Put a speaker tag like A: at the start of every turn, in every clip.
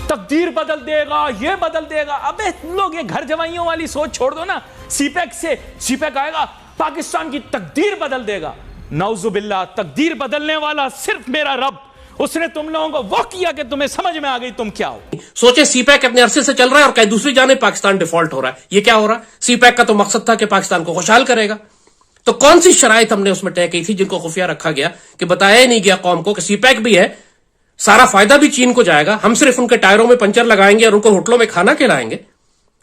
A: तकदीर बदल देगा, ये बदल देगा। अबे तुम लोग ये घर जवाइयों वाली सोच छोड़ दो ना। सीपैक से सीपैक आएगा, पाकिस्तान की तकदीर बदल देगा। नाउजुबिल्लाह, तकदीर बदलने वाला सिर्फ मेरा रब। उसने तुम लोगों को वो किया कि तुम्हें समझ में आ गई तुम क्या हो।
B: सोचे सीपैक अपने अरसे से चल रहा है और कहीं दूसरी जाने पाकिस्तान डिफॉल्ट हो रहा है। ये क्या हो रहा है? सीपैक का तो मकसद था कि पाकिस्तान को खुशहाल करेगा। तो कौन सी शराइत हमने उसमें तय की थी जिनको खुफिया रखा गया कि बताया ही नहीं गया कौम को कि सीपैक भी है, सारा फायदा भी चीन को जाएगा, हम सिर्फ उनके टायरों में पंचर लगाएंगे और उनको होटलों में खाना खिलाएंगे,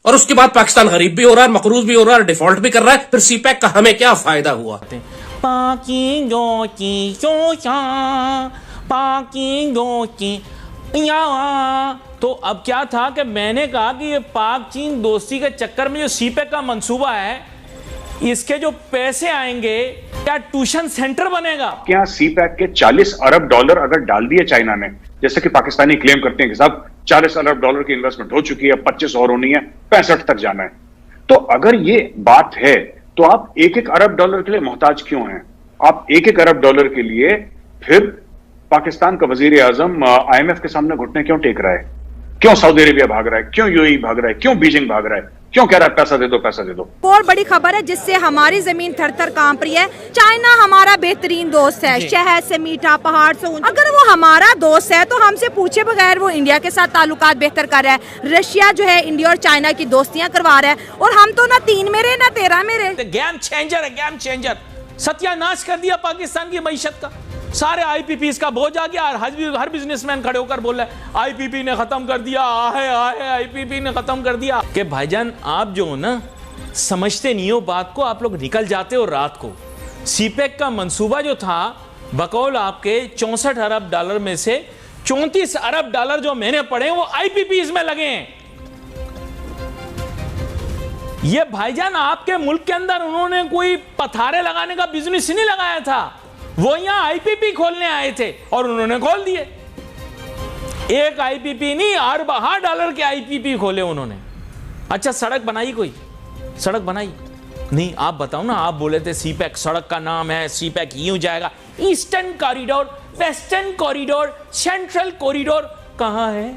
B: और उसके बाद पाकिस्तान गरीब भी हो रहा है, मकरूज भी हो रहा है, डिफॉल्ट भी कर रहा है। फिर सीपैक का हमें क्या फायदा हुआ?
A: तो अब क्या था कि मैंने कहा कि ये पाक चीन दोस्ती के चक्कर में जो सीपैक का मंसूबा है, इसके जो पैसे आएंगे, क्या ट्यूशन सेंटर बनेगा?
C: क्या सीपैक के 40 अरब डॉलर अगर डाल दिए चाइना ने, जैसे कि पाकिस्तानी क्लेम करते हैं कि साहब 40 अरब डॉलर की इन्वेस्टमेंट हो चुकी है, 25 और होनी है, 65 तक जाना है। तो अगर ये बात है तो आप एक एक अरब डॉलर के लिए मोहताज क्यों हैं? आप एक एक अरब डॉलर के लिए फिर पाकिस्तान का वजीर आजम IMF के सामने घुटने क्यों टेक रहा है? क्यों सऊदी अरेबिया भाग रहा है? क्यों UAE भाग रहा है? क्यों बीजिंग भाग रहा है? क्यों कह रहा है पैसा दे दो, पैसा दे दो?
D: और बड़ी खबर है जिससे हमारी जमीन थर थर कांप रही है। चाइना हमारा बेहतरीन दोस्त है, शहर से मीठा, पहाड़ से ऊंचा। अगर वो हमारा दोस्त है तो हमसे पूछे बगैर वो इंडिया के साथ ताल्लुकात बेहतर कर रहा है। रशिया जो है इंडिया और चाइना की दोस्तियां करवा रहा है, और हम तो ना 3 मेरे ना 13 मेरे।
A: गेम चेंजर है, गेम चेंजर। सत्यानाश कर दिया पाकिस्तान की मईशत का। सारे IPPs का बोझ आ गया। हर बिजनेसमैन खड़े होकर बोल रहा है IPP ने खत्म कर दिया, IPP ने खत्म कर दिया। कि भाईजान आप जो हो ना, समझते नहीं हो बात को, आप लोग निकल जाते हो रात को। सीपैक का मंसूबा जो था, बकौल आपके 64 अरब डॉलर में से 34 अरब डॉलर जो मैंने पढ़े वो IPPs में लगे हैं। ये भाईजान आपके मुल्क के अंदर उन्होंने कोई पथारे लगाने का बिजनेस नहीं लगाया था, वो यहां IPP खोलने आए थे और उन्होंने खोल दिए। एक IPP नहीं, अरबा डॉलर के IPP खोले उन्होंने। अच्छा, सड़क बनाई? कोई सड़क बनाई नहीं। आप बताओ ना, आप बोले थे सीपैक सड़क का नाम है, सीपैक यूं जाएगा। Eastern corridor, western corridor, central corridor कहां है?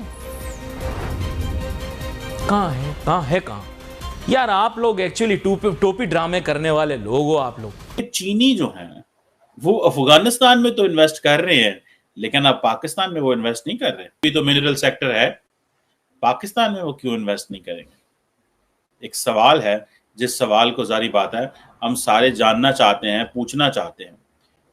A: कहां है? कहां है? कहां? यार आप लोग एक्चुअली टोपी ड्रामे करने वाले लोग हो आप लोग।
E: चीनी जो है वो अफगानिस्तान में तो इन्वेस्ट कर रहे हैं, लेकिन अब पाकिस्तान में वो इन्वेस्ट नहीं कर रहे। अभी तो मिनरल सेक्टर है, पाकिस्तान में वो क्यों इन्वेस्ट नहीं करेंगे? एक सवाल है, जिस सवाल को जारी बात है हम सारे जानना चाहते हैं, पूछना चाहते हैं,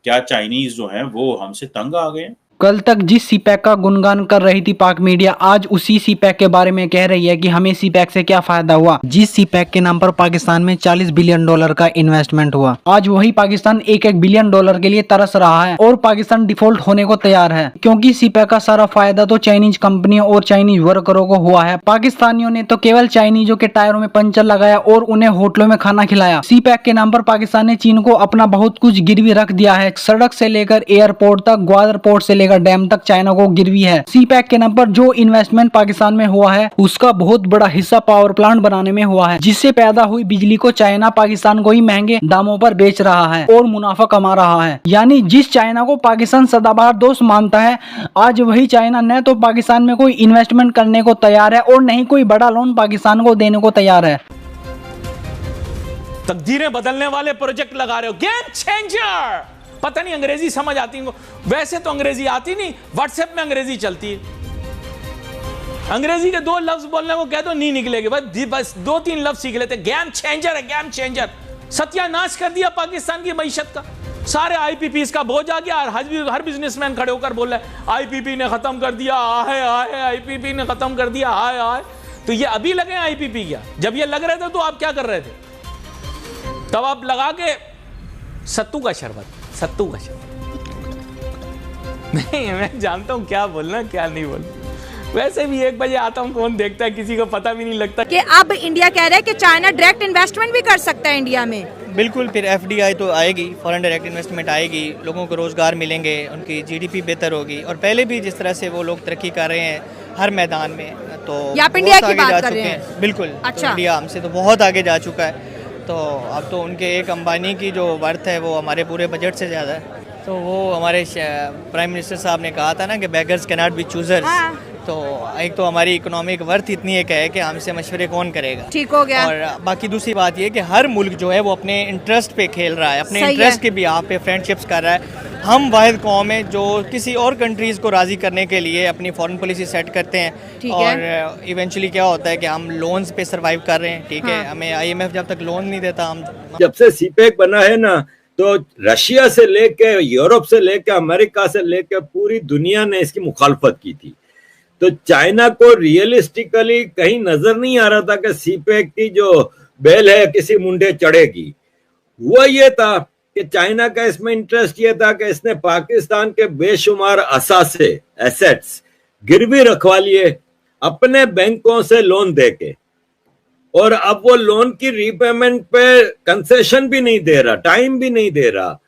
E: क्या चाइनीज जो हैं वो हमसे तंग आ गए हैं?
F: कल तक जिस सीपैक का गुणगान कर रही थी पाक मीडिया, आज उसी सीपैक के बारे में कह रही है कि हमें सीपैक से क्या फायदा हुआ। जिस सीपैक के नाम पर पाकिस्तान में 40 बिलियन डॉलर का इन्वेस्टमेंट हुआ, आज वही पाकिस्तान एक बिलियन डॉलर के लिए तरस रहा है और पाकिस्तान डिफॉल्ट होने को तैयार है, क्योंकि सीपैक का सारा फायदा तो चाइनीज कंपनियों और चाइनीज वर्करों को हुआ है। पाकिस्तानियों ने तो केवल चाइनीजों के टायरों में पंचर लगाया और उन्हें होटलों में खाना खिलाया। सीपैक के नाम पर पाकिस्तान ने चीन को अपना बहुत कुछ गिरवी रख दिया है। सड़क से लेकर एयरपोर्ट तक, ग्वादर पोर्ट से डैम तक चाइना को गिरवी है। सीपैक के नाम पर जो इन्वेस्टमेंट पाकिस्तान में हुआ है, उसका बहुत बड़ा हिस्सा पावर प्लांट बनाने में हुआ है, जिससे पैदा हुई बिजली को चाइना पाकिस्तान को ही महंगे दामों पर बेच रहा है और मुनाफा कमा रहा है। यानी जिस चाइना को पाकिस्तान सदाबहार दोस्त मानता है, आज वही चाइना न तो पाकिस्तान में कोई इन्वेस्टमेंट करने को तैयार है और न ही कोई बड़ा लोन पाकिस्तान को देने को तैयार है।
A: तकदीरें बदलने वाले प्रोजेक्ट लगा रहे हो, गेम चेंजर। पता नहीं अंग्रेजी समझ आती है? वैसे तो अंग्रेजी आती नहीं, व्हाट्सएप में अंग्रेजी चलती है। अंग्रेजी के 2 लफ्ज बोलने को कह दो नहीं निकलेगे, बस 2-3 लफ्ज सीख लेते। गेम चेंजर है, गेम चेंजर। सत्यानाश कर दिया पाकिस्तान की मईशत का। सारे IPPs का बोझ आ गया। हर बिजनेसमैन खड़े होकर बोल रहा है IPP ने खत्म कर दिया, IPP ने खत्म कर दिया, तो ये अभी लगे IPP क्या? जब ये लग रहे थे तो आप क्या कर रहे थे? तब आप लगा के सत्तू का शरबत। नहीं, मैं जानता हूं क्या बोलना क्या नहीं बोलना। वैसे भी 1 बजे आता हूं, कौन देखता है, किसी को पता भी नहीं लगता
D: कि अब इंडिया कह रहा है कि चाइना डायरेक्ट इन्वेस्टमेंट भी कर सकता है इंडिया में।
G: बिल्कुल, फिर FDI तो आएगी, फॉरेन डायरेक्ट इन्वेस्टमेंट आएगी, लोगों को रोजगार मिलेंगे, उनकी GDP बेहतर होगी। और पहले भी जिस तरह से वो लोग तरक्की कर रहे हैं हर मैदान में, तो
D: आप इंडिया की बात कर रहे हैं?
G: बिल्कुल।
D: अच्छा।
G: तो इंडिया हमसे तो बहुत आगे जा चुका है। तो अब तो उनके एक अंबानी की जो वर्थ है वो हमारे पूरे बजट से ज़्यादा है। तो वो हमारे प्राइम मिनिस्टर साहब ने कहा था ना कि beggars can not be choosers. तो एक तो हमारी इकोनॉमिक वर्थ इतनी एक है कि हमसे मशवरे कौन करेगा।
D: ठीक हो गया।
G: और बाकी दूसरी बात ये कि हर मुल्क जो है वो अपने इंटरेस्ट पे खेल रहा है, अपने
D: सही
G: इंटरेस्ट
D: है।
G: के बिहाफ पे फ्रेंडशिप्स कर रहा है। हम वाहिद कौम है जो किसी और कंट्रीज़ को राज़ी करने के लिए अपनी फॉरेन पॉलिसी सेट करते हैं,
D: ठीक
G: और इवेंचुअली क्या होता है कि हम लोन्स पे सरवाइव कर रहे हैं। ठीक है,
D: हाँ।
G: हमें IMF जब तक लोन नहीं देता हम
H: जब से सीपेक बना है ना, तो रशिया से लेके यूरोप से लेके अमेरिका से लेके पूरी दुनिया ने इसकी मुखालफत की थी। तो चाइना को रियलिस्टिकली कहीं नजर नहीं आ रहा था कि सीपेक की जो बेल है किसी मुंडे चढ़ेगी। हुआ ये था कि चाइना का इसमें इंटरेस्ट ये था कि इसने पाकिस्तान के बेशुमार असासे एसेट्स गिरवी रखवा लिए अपने बैंकों से लोन देके, और अब वो लोन की रीपेमेंट पे कंसेशन भी नहीं दे रहा, टाइम भी नहीं दे रहा,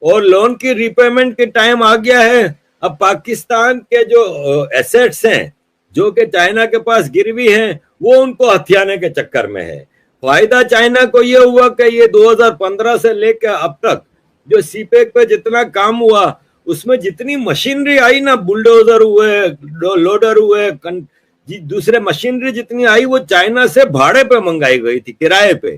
H: और लोन की रीपेमेंट के टाइम आ गया है। अब पाकिस्तान के जो एसेट्स हैं जो कि चाइना के पास गिरवी हैं, वो उनको हथियाने के चक्कर में है। फायदा चाइना को ये हुआ कि ये 2015 से लेकर अब तक जो सीपेक पे जितना काम हुआ उसमें जितनी मशीनरी आई ना, बुलडोजर हुए, लोडर हुए, दूसरे मशीनरी जितनी आई वो चाइना से भाड़े पे मंगाई गई थी, किराए पे।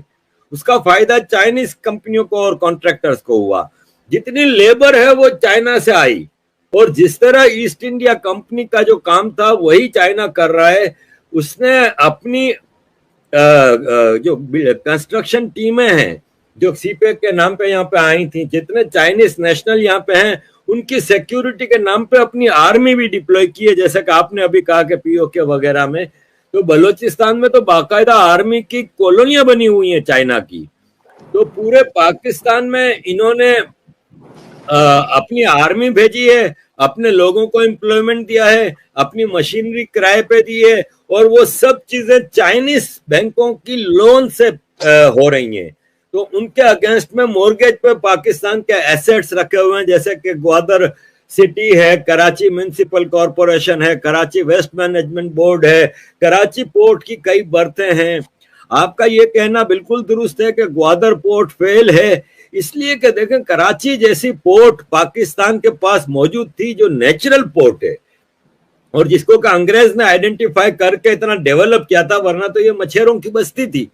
H: उसका फायदा चाइनीज कंपनियों को और कॉन्ट्रैक्टर्स को हुआ। जितनी लेबर है वो चाइना से आई, और जिस तरह ईस्ट इंडिया कंपनी का जो काम था वही चाइना कर रहा है। उसने अपनी जो कंस्ट्रक्शन टीमें हैं जो सीपेक के नाम पे यहाँ पे आई थी, जितने चाइनीज नेशनल यहाँ पे हैं, उनकी सिक्योरिटी के नाम पे अपनी आर्मी भी डिप्लॉय की है, जैसे कि आपने अभी कहा कि POK वगैरह में। तो बलोचिस्तान में तो बाकायदा आर्मी की कॉलोनियां बनी हुई हैं चाइना की। तो पूरे पाकिस्तान में इन्होंने अपनी आर्मी भेजी है, अपने लोगों को एम्प्लॉयमेंट दिया है, अपनी मशीनरी किराए पे दी है, और वो सब चीजें चाइनीज बैंकों की लोन से हो रही हैं। तो उनके अगेंस्ट में मॉर्गेज पे पाकिस्तान के एसेट्स रखे हुए हैं, जैसे कि ग्वादर सिटी है, कराची म्युनिसिपल कॉरपोरेशन है, कराची वेस्ट मैनेजमेंट बोर्ड है, कराची पोर्ट की कई बर्तें हैं। आपका ये कहना बिल्कुल दुरुस्त है कि ग्वादर पोर्ट फेल है, इसलिए कि देखें कराची जैसी पोर्ट पाकिस्तान के पास मौजूद थी जो नेचुरल पोर्ट है, और जिसको कि अंग्रेज ने आइडेंटिफाई करके इतना डेवलप किया था, वरना तो ये मछेरों की बस्ती थी।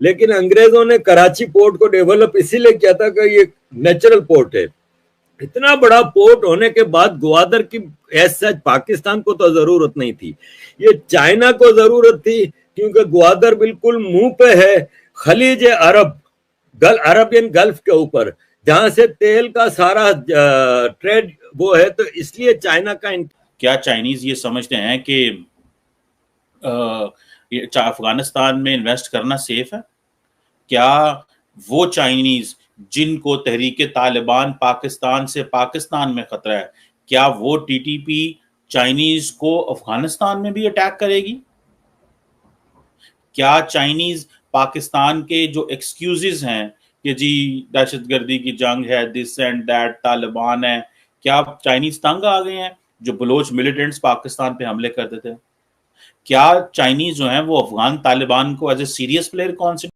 H: लेकिन अंग्रेजों ने कराची पोर्ट को डेवलप इसीलिए किया था कि ये नेचुरल पोर्ट है। इतना बड़ा पोर्ट होने के बाद ग्वादर की ऐसा पाकिस्तान को तो जरूरत नहीं थी, ये चाइना को जरूरत थी, क्योंकि ग्वादर बिल्कुल मुंह पे है खलीज अरब, अरबियन गल्फ के ऊपर, जहां से तेल का सारा ट्रेड वो है। तो इसलिए चाइना का
E: क्या चाइनीज ये समझते हैं कि अफगानिस्तान में इन्वेस्ट करना सेफ है? क्या वो चाइनीज जिनको तहरीक तालिबान पाकिस्तान से पाकिस्तान में खतरा है, क्या वो TTP चाइनीज को अफगानिस्तान में भी अटैक करेगी? क्या चाइनीज पाकिस्तान के जो एक्सक्यूजेस हैं कि जी दहशतगर्दी की जंग है, दिस एंड दैट, तालिबान है, क्या चाइनीज तंग आ गए हैं जो बलोच मिलिटेंट्स पाकिस्तान पे हमले करते थे? क्या चाइनीज जो हैं वो अफगान तालिबान को as a serious player consider